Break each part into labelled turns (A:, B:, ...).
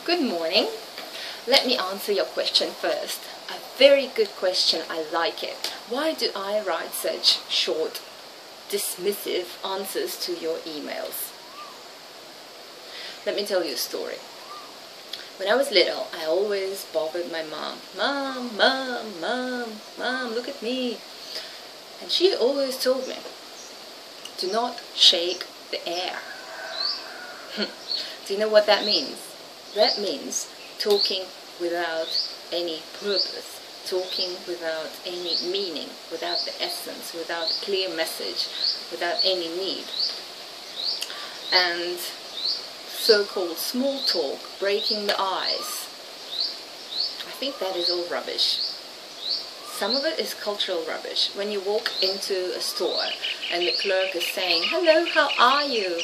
A: Good morning. Let me answer your question first. A very good question. I like it. Why do I write such short, dismissive answers to your emails? Let me tell you a story. When I was little, I always bothered my mom. Mom, mom, mom, mom, look at me. And she always told me, do not shake the air. Do you know what that means? That means talking without any purpose, talking without any meaning, without the essence, without a clear message, without any need. And so-called small talk, breaking the ice, I think that is all rubbish. Some of it is cultural rubbish. When you walk into a store and the clerk is saying, hello, how are you?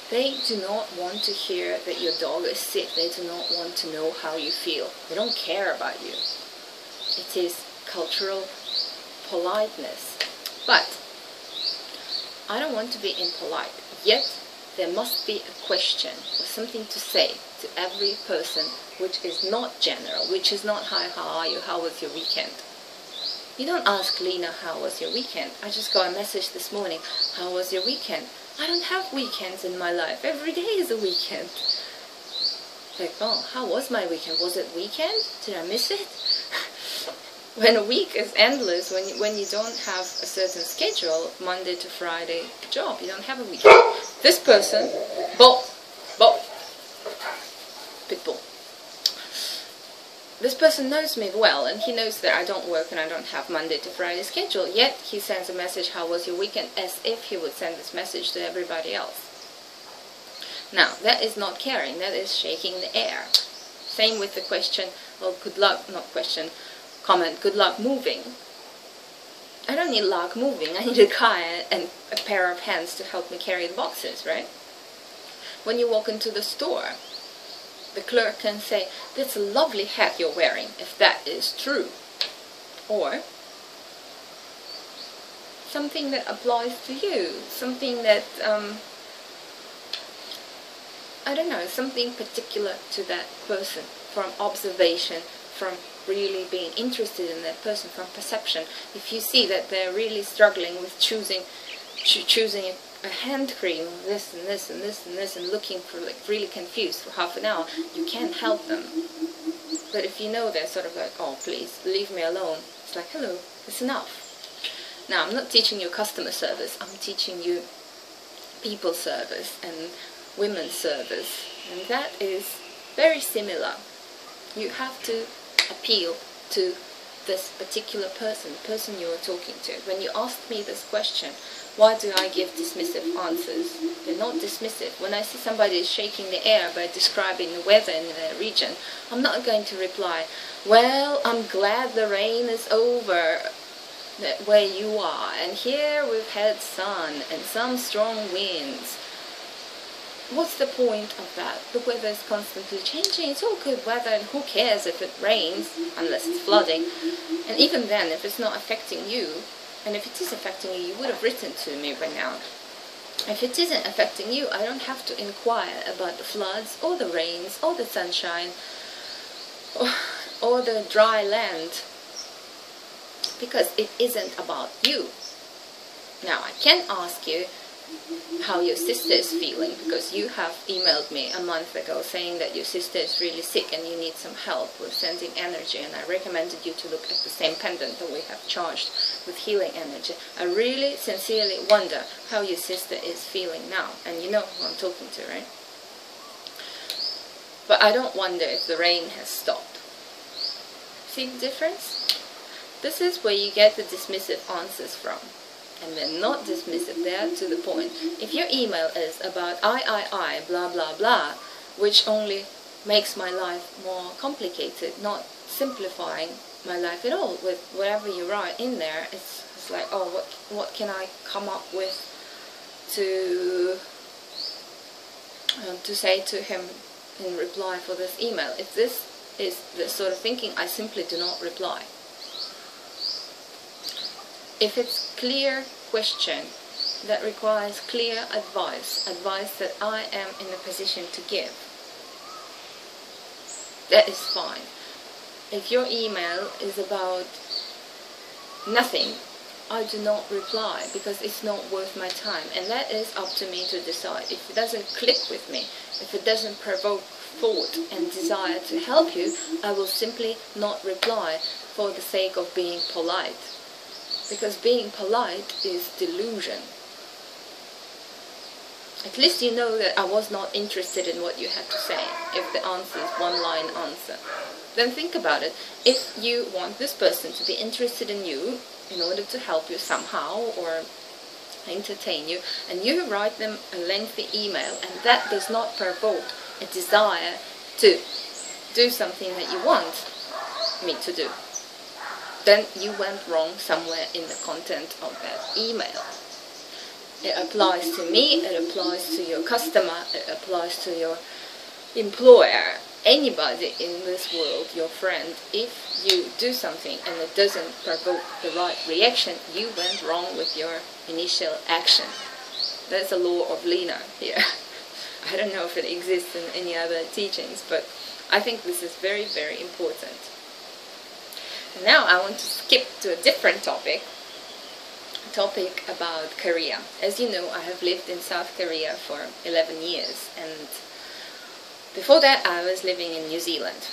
A: They do not want to hear that your dog is sick. They do not want to know how you feel. They don't care about you. It is cultural politeness. But I don't want to be impolite. Yet there must be a question or something to say to every person which is not general, which is not, hi, how are you, how was your weekend? You don't ask Lena, how was your weekend? I just got a message this morning, how was your weekend? I don't have weekends in my life. Every day is a weekend. Like, oh, how was my weekend? Was it weekend? Did I miss it? When a week is endless, when you don't have a certain schedule, Monday to Friday job, you don't have a weekend. This person, Bo, Pitbull. This person knows me well, and he knows that I don't work and I don't have Monday to Friday schedule, yet he sends a message, how was your weekend, as if he would send this message to everybody else. Now, that is not caring, that is shaking the air. Same with the question, well, good luck, not question, comment, good luck moving. I don't need luck moving, I need a car and a pair of hands to help me carry the boxes, right? When you walk into the store, the clerk can say, that's a lovely hat you're wearing, if that is true. Or something that applies to you, something that, I don't know, something particular to that person, from observation, from really being interested in that person, from perception. If you see that they're really struggling with choosing a hand cream, this and this and this and this, and looking for, like, really confused for half an hour, you can't help them. But if you know they're sort of like, oh, please, leave me alone, it's like, hello, it's enough. Now, I'm not teaching you customer service, I'm teaching you people service and women's service, and that is very similar. You have to appeal to this particular person, the person you are talking to. When you ask me this question, why do I give dismissive answers? They're not dismissive. When I see somebody shaking the air by describing the weather in their region, I'm not going to reply, well, I'm glad the rain is over where you are, and here we've had sun and some strong winds. What's the point of that? The weather is constantly changing. It's all good weather, and who cares if it rains, unless it's flooding. And even then, if it's not affecting you, and if it is affecting you, you would have written to me by now. If it isn't affecting you, I don't have to inquire about the floods, or the rains, or the sunshine, or the dry land, because it isn't about you. Now, I can ask you how your sister is feeling, because you have emailed me a month ago saying that your sister is really sick and you need some help with sending energy, and I recommended you to look at the same pendant that we have charged with healing energy. I really sincerely wonder how your sister is feeling now, and you know who I'm talking to, right? But I don't wonder if the rain has stopped. See the difference? This is where you get the dismissive answers from. And they're not dismissive, they're to the point. If your email is about I, blah, blah, blah, which only makes my life more complicated, not simplifying my life at all, with whatever you write in there, it's like, oh, what can I come up with to say to him in reply for this email? If this is the sort of thinking, I simply do not reply. If it's clear question that requires clear advice that I am in a position to give, that is fine. If your email is about nothing, I do not reply, because it's not worth my time, and that is up to me to decide. If it doesn't click with me, if it doesn't provoke thought and desire to help you, I will simply not reply for the sake of being polite, because being polite is delusion. At least you know that I was not interested in what you had to say, if the answer is one-line answer. Then think about it. If you want this person to be interested in you in order to help you somehow or entertain you, and you write them a lengthy email, and that does not provoke a desire to do something that you want me to do, then you went wrong somewhere in the content of that email. It applies to me, it applies to your customer, it applies to your employer, anybody in this world, your friend. If you do something and it doesn't provoke the right reaction, you went wrong with your initial action. That's the law of Lena here. I don't know if it exists in any other teachings, but I think this is very, very important. And now I want to skip to a different topic about Korea. As you know, I have lived in South Korea for 11 years, and before that I was living in New Zealand.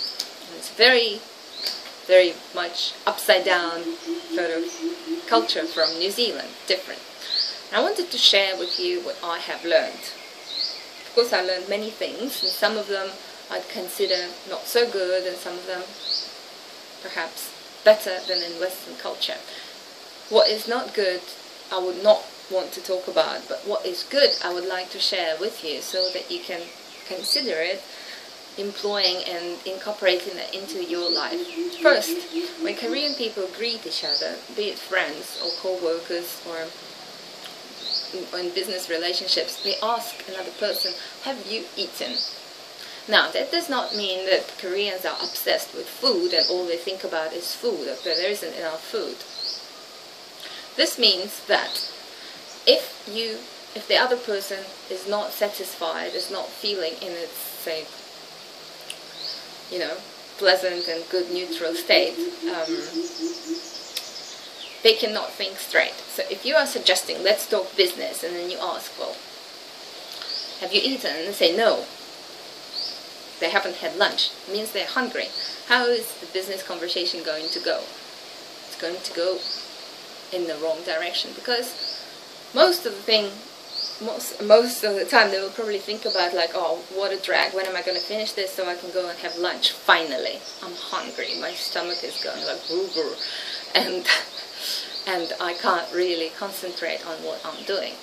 A: And it's very, very much upside down sort of culture from New Zealand, different. And I wanted to share with you what I have learned. Of course, I learned many things, and some of them I'd consider not so good, and some of them perhaps better than in Western culture. What is not good, I would not want to talk about, but what is good, I would like to share with you so that you can consider it, employing and incorporating that into your life. First, when Korean people greet each other, be it friends or co-workers or in business relationships, they ask another person, have you eaten? Now, that does not mean that Koreans are obsessed with food and all they think about is food, that there isn't enough food. This means that if the other person is not satisfied, is not feeling in its, say, pleasant and good neutral state, they cannot think straight. So if you are suggesting, let's talk business, and then you ask, well, have you eaten? And they say no. They haven't had lunch. It means they're hungry. How is the business conversation going to go? It's going to go in the wrong direction, because most of the time they will probably think about like, oh, what a drag, when am I going to finish this so I can go and have lunch finally? I'm hungry, my stomach is going like boo-boo, and I can't really concentrate on what I'm doing.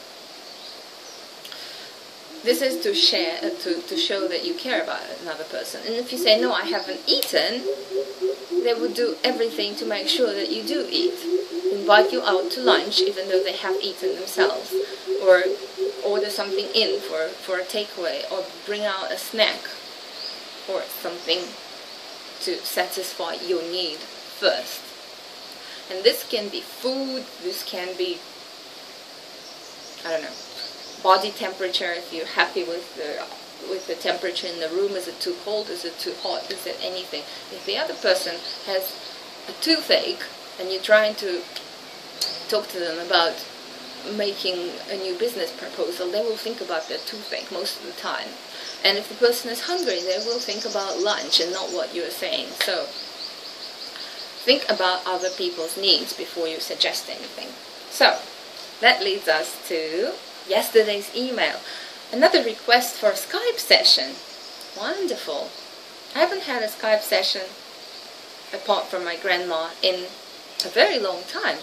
A: This is to share, to show that you care about another person. And if you say, no, I haven't eaten, they would do everything to make sure that you do eat. Invite you out to lunch, even though they have eaten themselves. Or order something in for a takeaway, or bring out a snack or something to satisfy your need first. And this can be food, this can be, I don't know, body temperature, if you're happy with the temperature in the room. Is it too cold? Is it too hot? Is it anything? If the other person has a toothache and you're trying to talk to them about making a new business proposal, they will think about their toothache most of the time. And if the person is hungry, they will think about lunch and not what you're saying. So think about other people's needs before you suggest anything. So that leads us to yesterday's email. Another request for a Skype session. Wonderful. I haven't had a Skype session apart from my grandma in a very long time.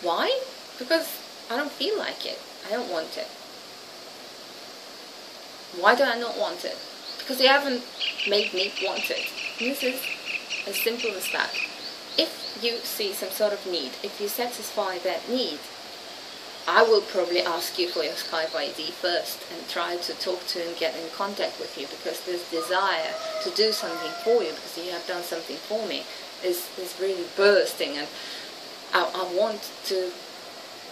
A: Why? Because I don't feel like it. I don't want it. Why do I not want it? Because they haven't made me want it. And this is as simple as that. If you see some sort of need, if you satisfy that need, I will probably ask you for your Skype ID first and try to talk to and get in contact with you, because this desire to do something for you, because you have done something for me, is really bursting, and I want to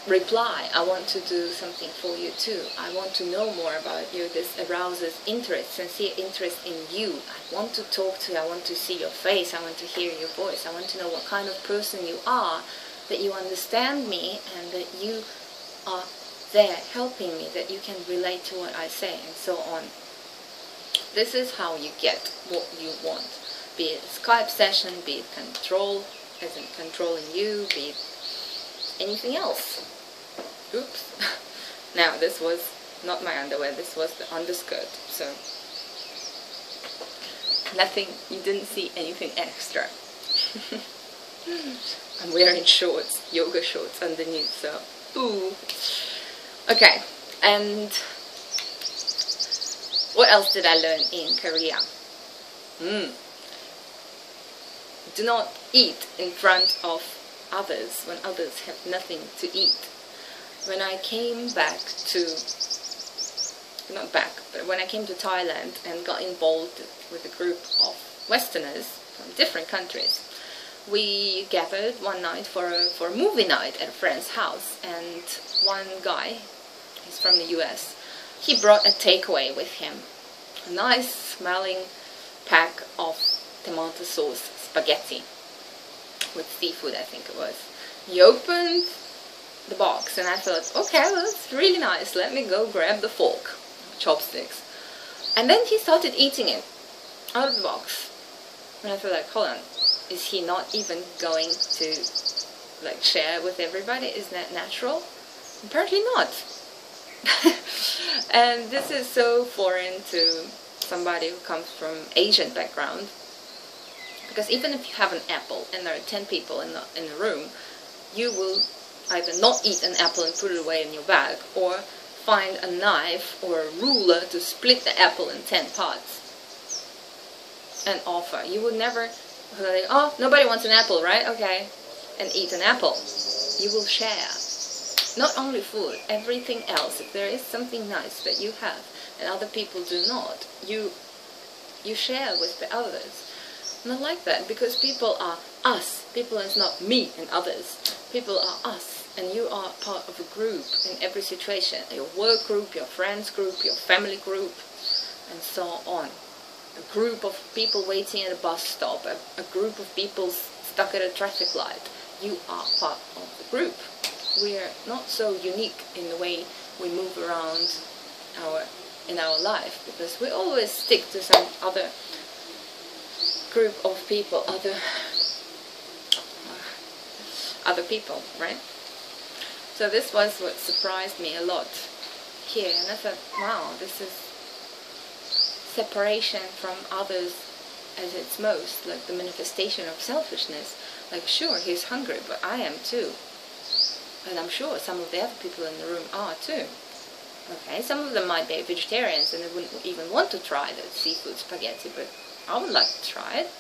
A: reply. I want to do something for you too. I want to know more about you. This arouses interest, sincere interest in you. I want to talk to you. I want to see your face. I want to hear your voice. I want to know what kind of person you are, that you understand me, and that you are there helping me, that you can relate to what I say, and so on. This is how you get what you want. Be it a Skype session, be it control, as in controlling you, be it anything else. Oops. Now, this was not my underwear, this was the underskirt, so nothing, you didn't see anything extra. I'm wearing shorts, yoga shorts underneath, so ooh. Okay, and what else did I learn in Korea? Do not eat in front of others when others have nothing to eat. When I came back to, not back, but when I came to Thailand and got involved with a group of Westerners from different countries, we gathered one night for a movie night at a friend's house, and one guy, he's from the US, he brought a takeaway with him. A nice smelling pack of tomato sauce spaghetti with seafood, I think it was. He opened the box and I thought, okay, well, that's really nice, let me go grab the fork, chopsticks. And then he started eating it out of the box. And I felt like, hold on, is he not even going to like share with everybody? Isn't that natural? Apparently not. And this is so foreign to somebody who comes from Asian background, because even if you have an apple and there are 10 people in the room, you will either not eat an apple and put it away in your bag, or find a knife or a ruler to split the apple in 10 parts and offer. You would never like, oh, nobody wants an apple, right? Okay, and eat an apple. You will share. Not only food, everything else. If there is something nice that you have and other people do not, you share with the others. And I like that, because people are us. People is not me and others. People are us, and you are part of a group in every situation. Your work group, your friends group, your family group, and so on. A group of people waiting at a bus stop, a group of people stuck at a traffic light. You are part of the group. We are not so unique in the way we move around in our life, because we always stick to some other group of people, other people, right? So this was what surprised me a lot here, and I thought, wow, this is separation from others as its most, like the manifestation of selfishness. Like, sure, he's hungry, but I am too. And I'm sure some of the other people in the room are too. Okay, some of them might be vegetarians and they wouldn't even want to try the seafood spaghetti, but I would like to try it.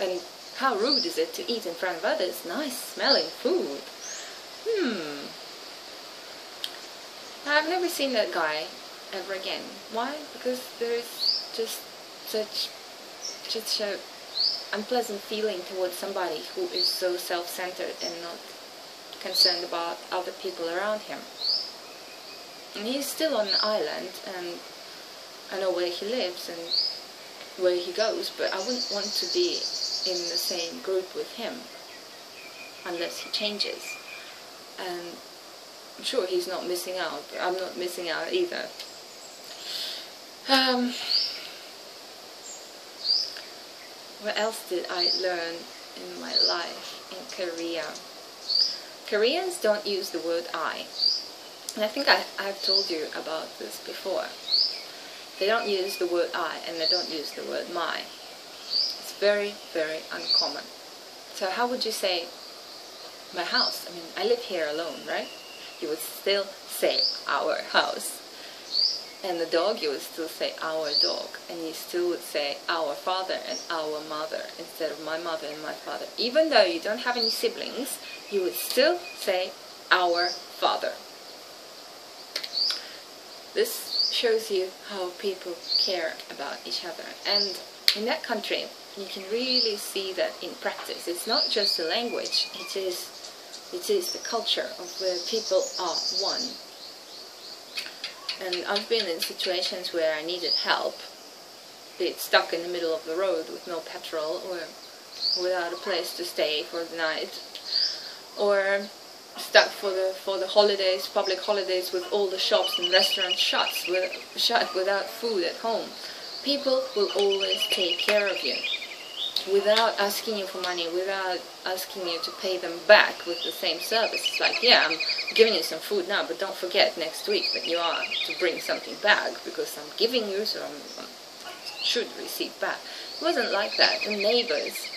A: And how rude is it to eat in front of others? Nice smelling food. I've never seen that guy ever again. Why? Because there is just such a unpleasant feeling towards somebody who is so self-centered and not concerned about other people around him. And he's still on an island, and I know where he lives and where he goes, but I wouldn't want to be in the same group with him unless he changes. And I'm sure he's not missing out, but I'm not missing out either. What else did I learn in my life in Korea? Koreans don't use the word I. And I think I've told you about this before. They don't use the word I, and they don't use the word my. It's very, very uncommon. So how would you say my house? I mean, I live here alone, right? You would still say our house. And the dog, you would still say our dog. And you still would say our father and our mother instead of my mother and my father. Even though you don't have any siblings, you would still say our father. This shows you how people care about each other. And in that country, you can really see that in practice. It's not just a language, it is It is the culture of where people are one. And I've been in situations where I needed help, be it stuck in the middle of the road with no petrol, or without a place to stay for the night, or stuck for the holidays, public holidays, with all the shops and restaurants shut without food at home. People will always take care of you without asking you for money, without asking you to pay them back with the same service. It's like, yeah, I'm giving you some food now, but don't forget next week that you are to bring something back, because I'm giving you, so I should receive back. It wasn't like that. The neighbors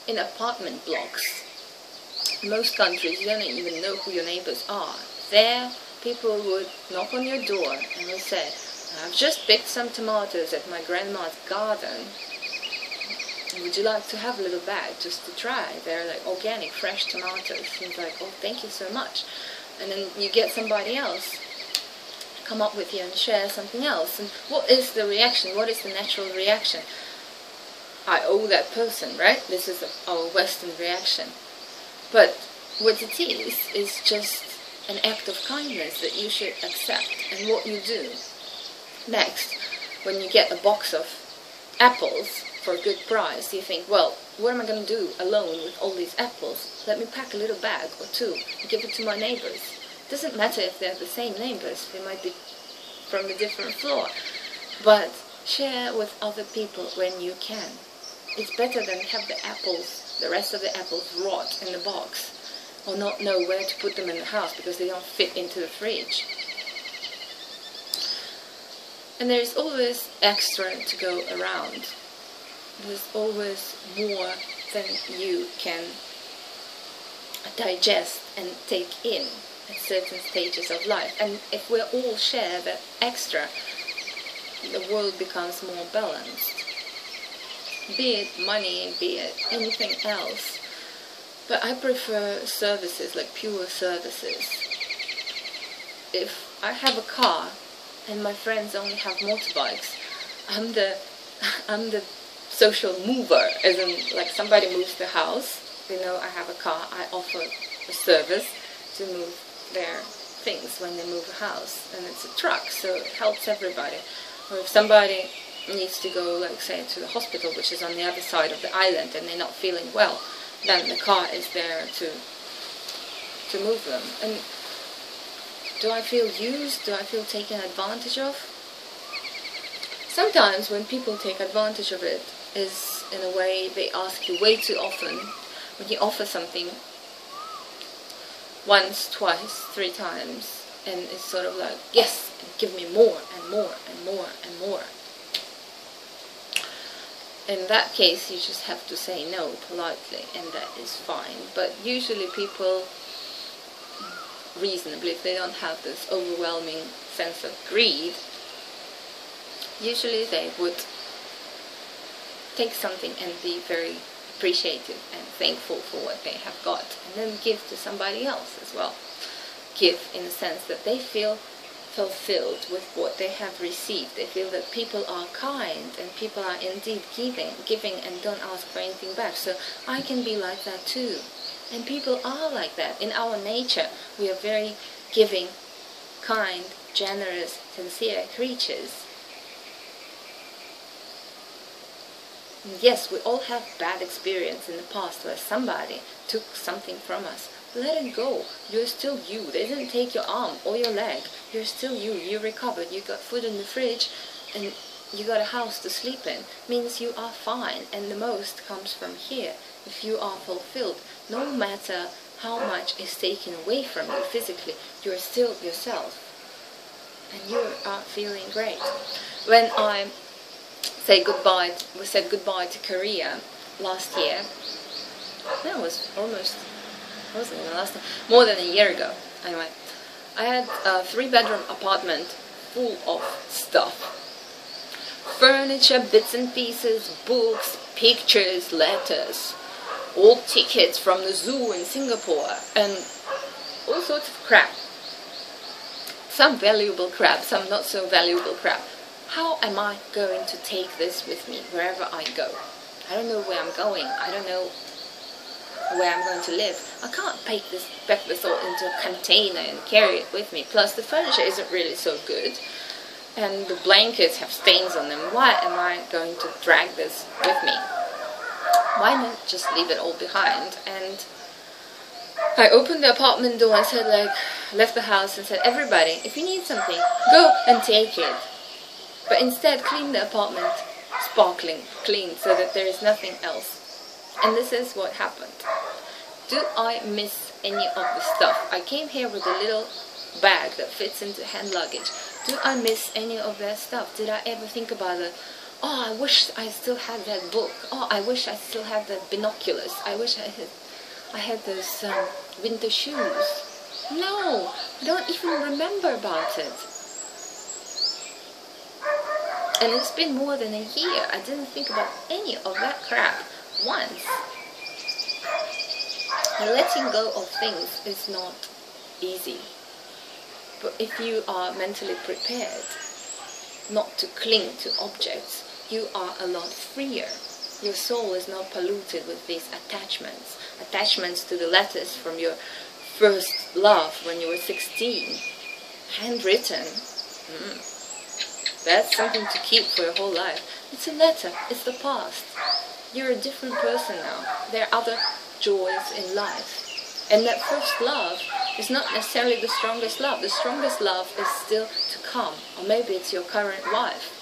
A: in apartment blocks, most countries, you don't even know who your neighbors are. There, people would knock on your door and would say, I've just picked some tomatoes at my grandma's garden. Would you like to have a little bag just to try? They're like organic, fresh tomatoes. And it's like, oh, thank you so much. And then you get somebody else come up with you and share something else. And what is the reaction? What is the natural reaction? I owe that person, right? This is our Western reaction. But what it is just an act of kindness that you should accept. And what you do next, when you get a box of apples for a good price, you think, well, what am I going to do alone with all these apples? Let me pack a little bag or two and give it to my neighbors. It doesn't matter if they're the same neighbors, they might be from a different floor. But share with other people when you can. It's better than have the apples, the rest of the apples, rot in the box, or not know where to put them in the house because they don't fit into the fridge. And there's always extra to go around. There's always more than you can digest and take in at certain stages of life. And if we all share that extra, the world becomes more balanced. Be it money, be it anything else. But I prefer services, like pure services. If I have a car and my friends only have motorbikes, I'm the social mover, as in, like, somebody moves the house, they know I have a car, I offer a service to move their things when they move a house, and it's a truck, so it helps everybody. Or if somebody needs to go, like, say, to the hospital, which is on the other side of the island, and they're not feeling well, then the car is there to move them. And do I feel used? Do I feel taken advantage of? Sometimes when people take advantage of it is in a way they ask you way too often. When you offer something once, twice, 3 times, and it's sort of like, yes, give me more and more and more and more. In that case, you just have to say no politely, and that is fine. But usually people, reasonably, if they don't have this overwhelming sense of greed, usually they would take something and be very appreciative and thankful for what they have got, and then give to somebody else as well. Give in the sense that they feel fulfilled with what they have received. They feel that people are kind and people are indeed giving and don't ask for anything back. So I can be like that too. And people are like that. In our nature, we are very giving, kind, generous, sincere creatures. And yes, we all have bad experience in the past where somebody took something from us. Let it go. You're still you. They didn't take your arm or your leg. You're still you. You recovered. You got food in the fridge and you got a house to sleep in. Means you are fine, and the most comes from here. If you are fulfilled, no matter how much is taken away from you physically, you're still yourself. And you are feeling great. When I said goodbye to Korea last year, that was almost, wasn't even last time, more than a year ago. Anyway, I had a 3-bedroom apartment full of stuff. Furniture, bits and pieces, books, pictures, letters, old tickets from the zoo in Singapore, and all sorts of crap. Some valuable crap, some not so valuable crap. How am I going to take this with me wherever I go? I don't know where I'm going. I don't know where I'm going to live. I can't pack this all into a container and carry it with me. Plus the furniture isn't really so good, and the blankets have stains on them. Why am I going to drag this with me? Why not just leave it all behind? And I opened the apartment door and said, like, left the house and said, everybody, if you need something, go and take it. But instead, clean the apartment sparkling clean so that there is nothing else. And this is what happened. Do I miss any of the stuff? I came here with a little bag that fits into hand luggage. Do I miss any of that stuff? Did I ever think about it? Oh, I wish I still had that book. Oh, I wish I still had the binoculars. I wish I had those winter shoes. No, I don't even remember about it. And it's been more than a year. I didn't think about any of that crap once. And letting go of things is not easy. But if you are mentally prepared not to cling to objects, you are a lot freer. Your soul is not polluted with these attachments. Attachments to the letters from your first love when you were 16. Handwritten. That's something to keep for your whole life. It's a letter. It's the past. You're a different person now. There are other joys in life. And that first love is not necessarily the strongest love. The strongest love is still to come. Or maybe it's your current wife.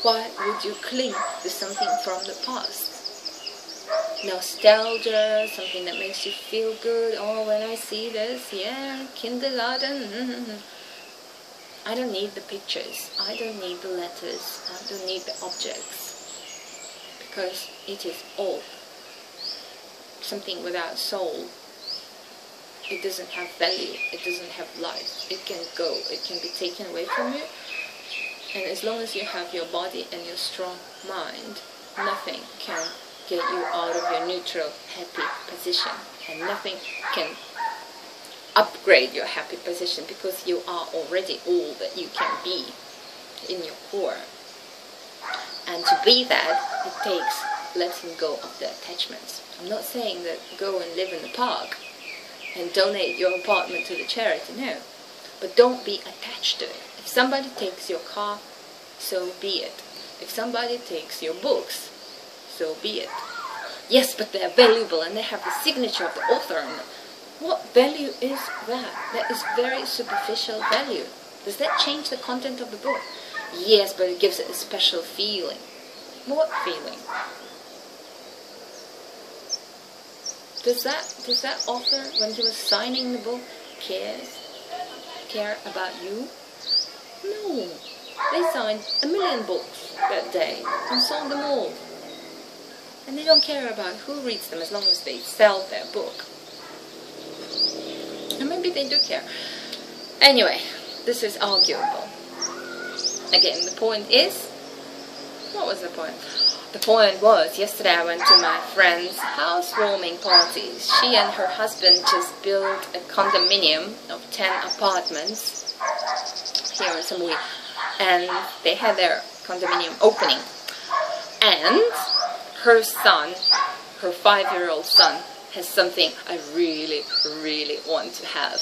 A: Why would you cling to something from the past? Nostalgia, something that makes you feel good. Oh, when I see this, yeah, kindergarten. I don't need the pictures. I don't need the letters. I don't need the objects. Because it is all something without soul. It doesn't have value. It doesn't have life. It can go. It can be taken away from you. And as long as you have your body and your strong mind, nothing can get you out of your neutral, happy position. And nothing can upgrade your happy position, because you are already all that you can be in your core. And to be that, it takes letting go of the attachments. I'm not saying that go and live in the park and donate your apartment to the charity, no. But don't be attached to it. If somebody takes your car, so be it. If somebody takes your books, so be it. Yes, but they're valuable and they have the signature of the author on them. What value is that? That is very superficial value. Does that change the content of the book? Yes, but it gives it a special feeling. What feeling? Does that author, when he was signing the book, care about you? No. They signed 1 million books that day and sold them all. And they don't care about who reads them as long as they sell their book. And maybe they do care. Anyway, this is arguable. Again, the point is, what was the point? The point was, yesterday I went to my friend's housewarming party. She and her husband just built a condominium of 10 apartments here in Samui. And they had their condominium opening. And her son, her 5-year-old son, has something I really, really want to have.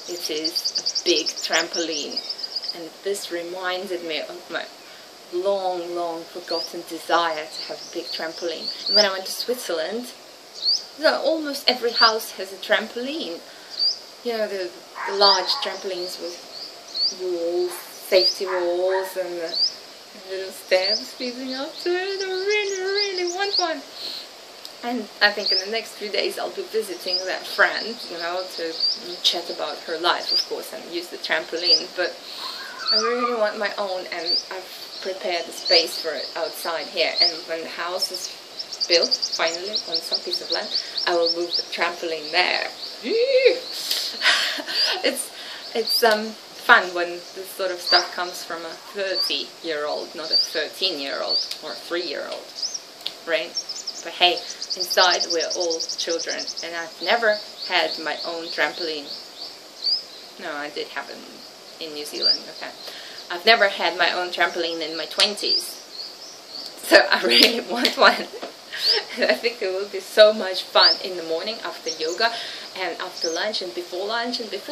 A: It is a big trampoline. And this reminded me of my long, long forgotten desire to have a big trampoline. And when I went to Switzerland, almost every house has a trampoline. You know, the large trampolines with walls, safety walls, and the little steps leading up to it. I really, really want one. And I think in the next few days I'll be visiting that friend, you know, to chat about her life, of course, and use the trampoline. But I really want my own, and I've prepared the space for it outside here. And when the house is built, finally, on some piece of land, I will move the trampoline there. It's fun when this sort of stuff comes from a 30-year-old, not a 13-year-old or a 3-year-old, right? But hey, inside we're all children, and I've never had my own trampoline. No, I did have it in New Zealand, okay. I've never had my own trampoline in my 20s, so I really want one. And I think it will be so much fun in the morning after yoga, and after lunch, and before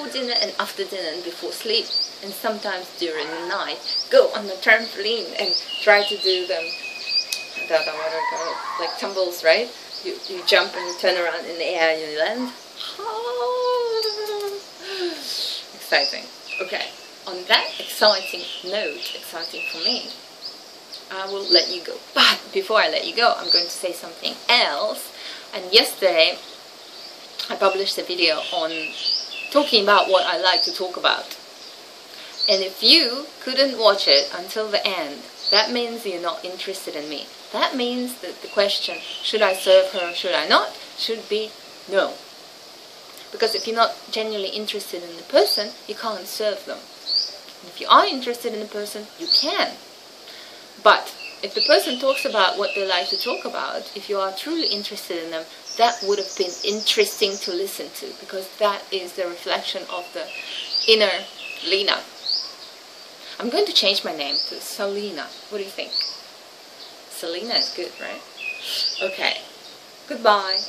A: dinner, and after dinner, and before sleep, and sometimes during the night. Go on the trampoline and try to do them, what do you call it? Like tumbles, right? You jump and you turn around in the air and you land. Exciting. Okay, on that exciting note, exciting for me, I will let you go. But before I let you go, I'm going to say something else. And yesterday, I published a video on talking about what I like to talk about. And if you couldn't watch it until the end, that means you're not interested in me. That means that the question, should I serve her, should I not, should be no. Because if you're not genuinely interested in the person, you can't serve them. And if you are interested in the person, you can. But if the person talks about what they like to talk about, if you are truly interested in them, that would have been interesting to listen to, because that is the reflection of the inner Lena. I'm going to change my name to Selena. What do you think? Selena is good, right? Okay. Goodbye.